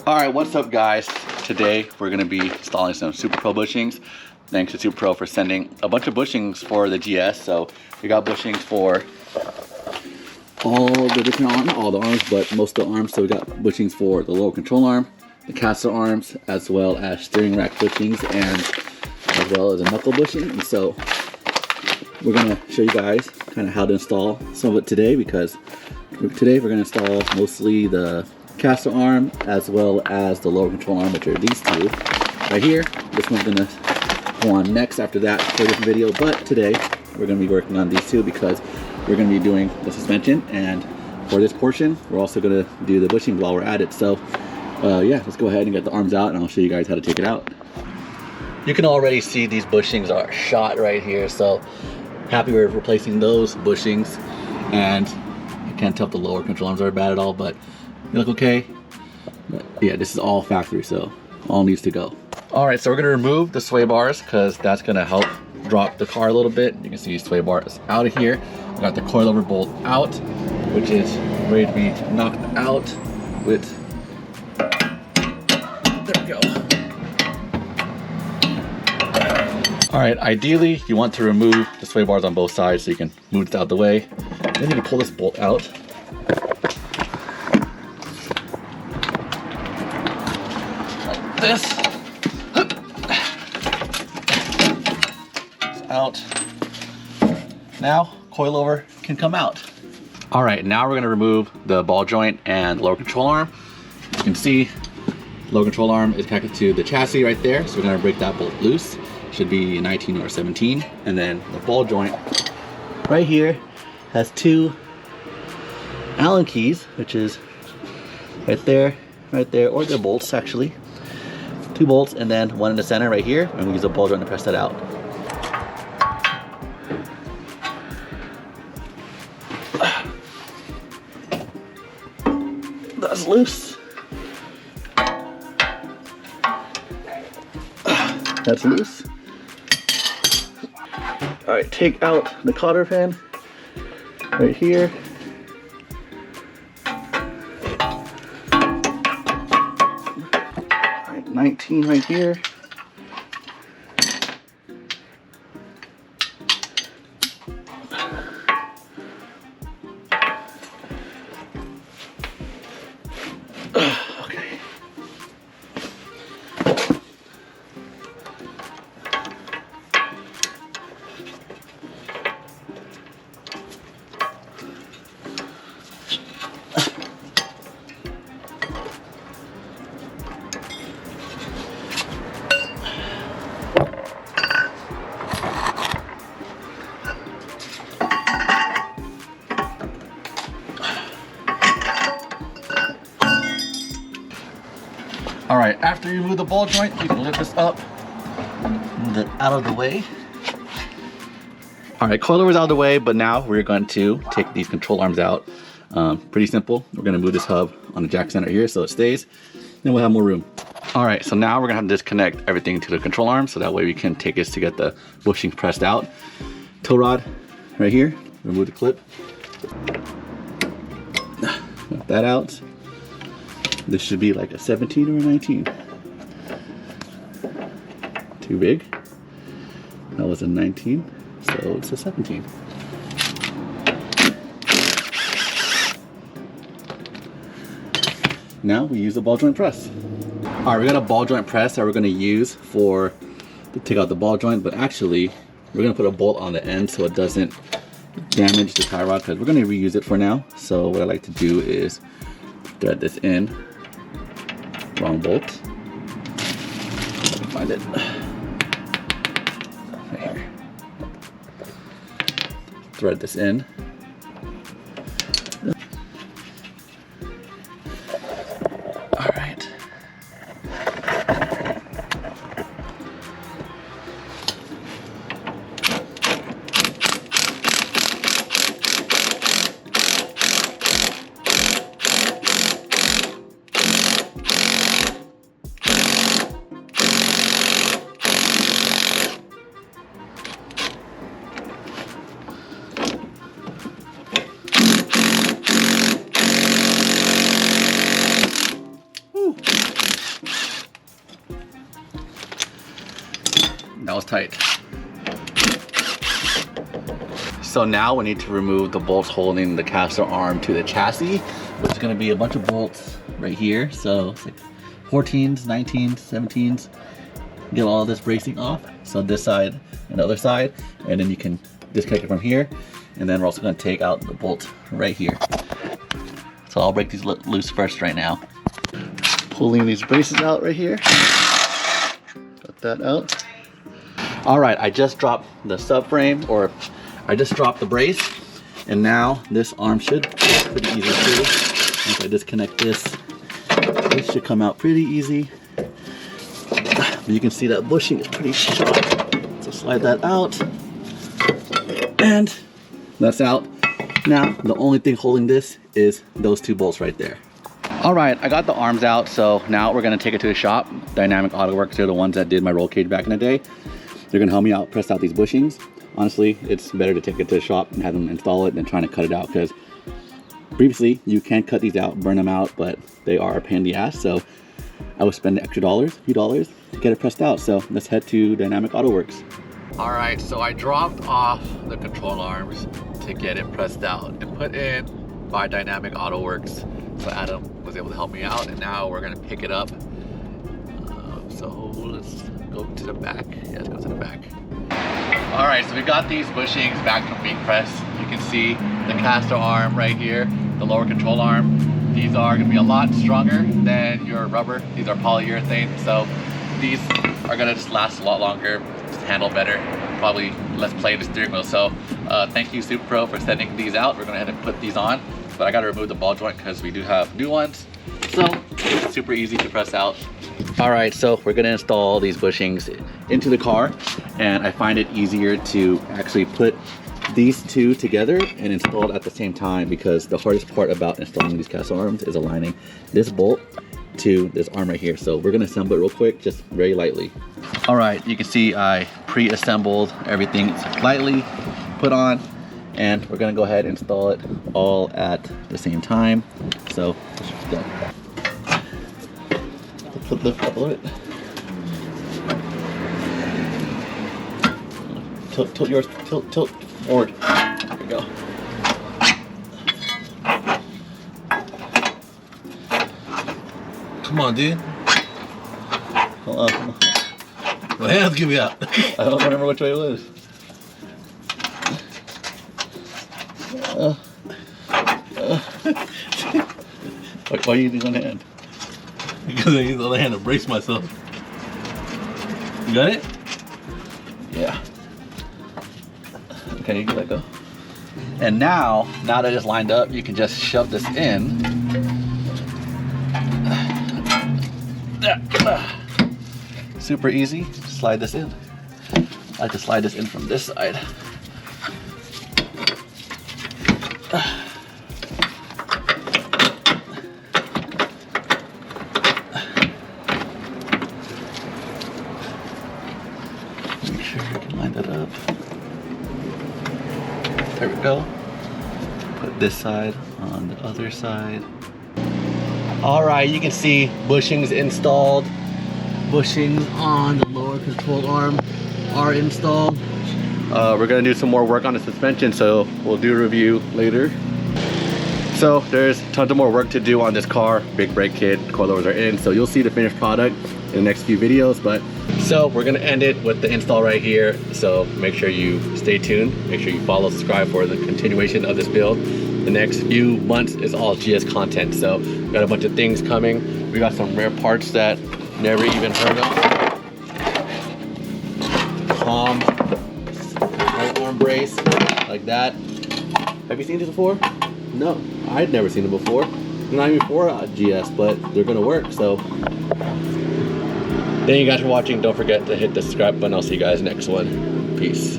Alright, what's up guys? Today we're going to be installing some SuperPro bushings. Thanks to SuperPro for sending a bunch of bushings for the GS. So we got bushings for all the different arms, all the arms, but most of the arms. So we got bushings for the lower control arm, the caster arms, as well as steering rack bushings, and as well as a knuckle bushing. And so we're going to show you guys kind of how to install some of it today, because today we're going to install mostly the caster arm as well as the lower control arm, which are these two right here. This one's going to go on next after that for a different video, but today we're going to be working on these two because we're going to be doing the suspension, and for this portion we're also going to do the bushing while we're at it. So yeah, let's go ahead and get the arms out and I'll show you guys how to take it out. You can already see these bushings are shot right here, so happy we're replacing those bushings. And I can't tell if the lower control arms are bad at all, but they look okay. But yeah, this is all factory, so all needs to go. All right, so we're gonna remove the sway bars because that's gonna help drop the car a little bit. You can see sway bars out of here. We got the coilover bolt out, which is ready to be knocked out with, there we go. All right, ideally you want to remove the sway bars on both sides so you can move it out the way. Then you can pull this bolt out. Like this. It's out. Now coilover can come out. All right, now we're gonna remove the ball joint and lower control arm. You can see lower control arm is connected to the chassis right there, so we're gonna break that bolt loose. Should be 19 or 17. And then the ball joint right here has two Allen keys, which is right there, or they're bolts actually. Two bolts and then one in the center right here, and we use a ball joint to press that out. That's loose. That's loose. All right, take out the cotter pin right here. All right, 19 right here. Okay. All right, after you remove the ball joint, you can lift this up, move it out of the way. All right, coilover's out of the way, but now we're going to take these control arms out. Pretty simple. We're gonna move this hub on the jack center here so it stays, then we'll have more room. All right, so now we're gonna have to disconnect everything to the control arm so that way we can take this to get the bushings pressed out. Tow rod right here, remove the clip. Got that out. This should be like a 17 or a 19. Too big. That was a 19, so it's a 17. Now we use the ball joint press. All right, we got a ball joint press that we're gonna use to take out the ball joint, but actually we're gonna put a bolt on the end so it doesn't damage the tie rod, because we're gonna reuse it for now. So what I like to do is thread this in. Wrong bolt. If I can find it. Right here. Thread this in. All right. that was tight. So now we need to remove the bolts holding the caster arm to the chassis, which is gonna be a bunch of bolts right here. So it's like 14s, 19s, 17s. Get all this bracing off. So this side and the other side, and then you can disconnect it from here. And then we're also gonna take out the bolt right here. So I'll break these loose first right now. Pulling these braces out right here. Got that out. All right, I just dropped the subframe, or I just dropped the brace, and now this arm should be pretty easy too. Once I disconnect this should come out pretty easy. But you can see that bushing is pretty sharp. So slide that out, and that's out. Now, the only thing holding this is those two bolts right there. All right, I got the arms out, so now we're gonna take it to the shop. Dynamic Auto Works, they're the ones that did my roll cage back in the day. They're gonna help me out, press out these bushings. Honestly, it's better to take it to the shop and have them install it than trying to cut it out, because previously you can cut these out, burn them out, but they are a pain in the ass. So I would spend the extra dollars, a few dollars, to get it pressed out. So let's head to Dynamic Auto Works. All right, so I dropped off the control arms to get it pressed out and put in by Dynamic Auto Works. So Adam was able to help me out, and now we're gonna pick it up. So let's go to the back. Yeah, let's go to the back. All right, so we got these bushings back from being pressed. You can see the caster arm right here, the lower control arm. These are gonna be a lot stronger than your rubber. These are polyurethane, so these are gonna just last a lot longer, just handle better, probably less play in the steering wheel. So thank you SuperPro for sending these out. We're gonna head and put these on, but I gotta remove the ball joint because we do have new ones. So it's super easy to press out. All right, so we're gonna install these bushings into the car, and I find it easier to actually put these two together and install it at the same time, because the hardest part about installing these cast arms is aligning this bolt to this arm right here. So we're gonna assemble it real quick, just very lightly. All right, you can see I pre-assembled everything lightly, put on, and we're gonna go ahead and install it all at the same time. So let's just go. Flip the up a little bit. Tilt yours, tilt forward. There we go. Come on, dude. Hold on. My hands give me out. I don't remember which way it was. Why are you using one hand? Because I use the other hand to brace myself. You got it? Yeah. Okay, you can let go. And now that it's lined up, you can just shove this in. Super easy. Slide this in. I like to slide this in from this side. Make sure you can line that up. There we go. Put this side on the other side. All right, you can see bushings installed. Bushings on the lower control arm are installed. We're gonna do some more work on the suspension, so we'll do a review later. So there's tons of more work to do on this car. Big brake kit, coilovers are in, so you'll see the finished product in the next few videos. But so we're gonna end it with the install right here. So make sure you stay tuned. Make sure you follow, subscribe for the continuation of this build. The next few months is all GS content. So we got a bunch of things coming. We got some rare parts that never even heard of. Palm, arm brace, like that. Have you seen this before? No, I'd never seen it before. Not even for GS, but they're gonna work, so. Thank you guys for watching. Don't forget to hit the subscribe button. I'll see you guys next one. Peace.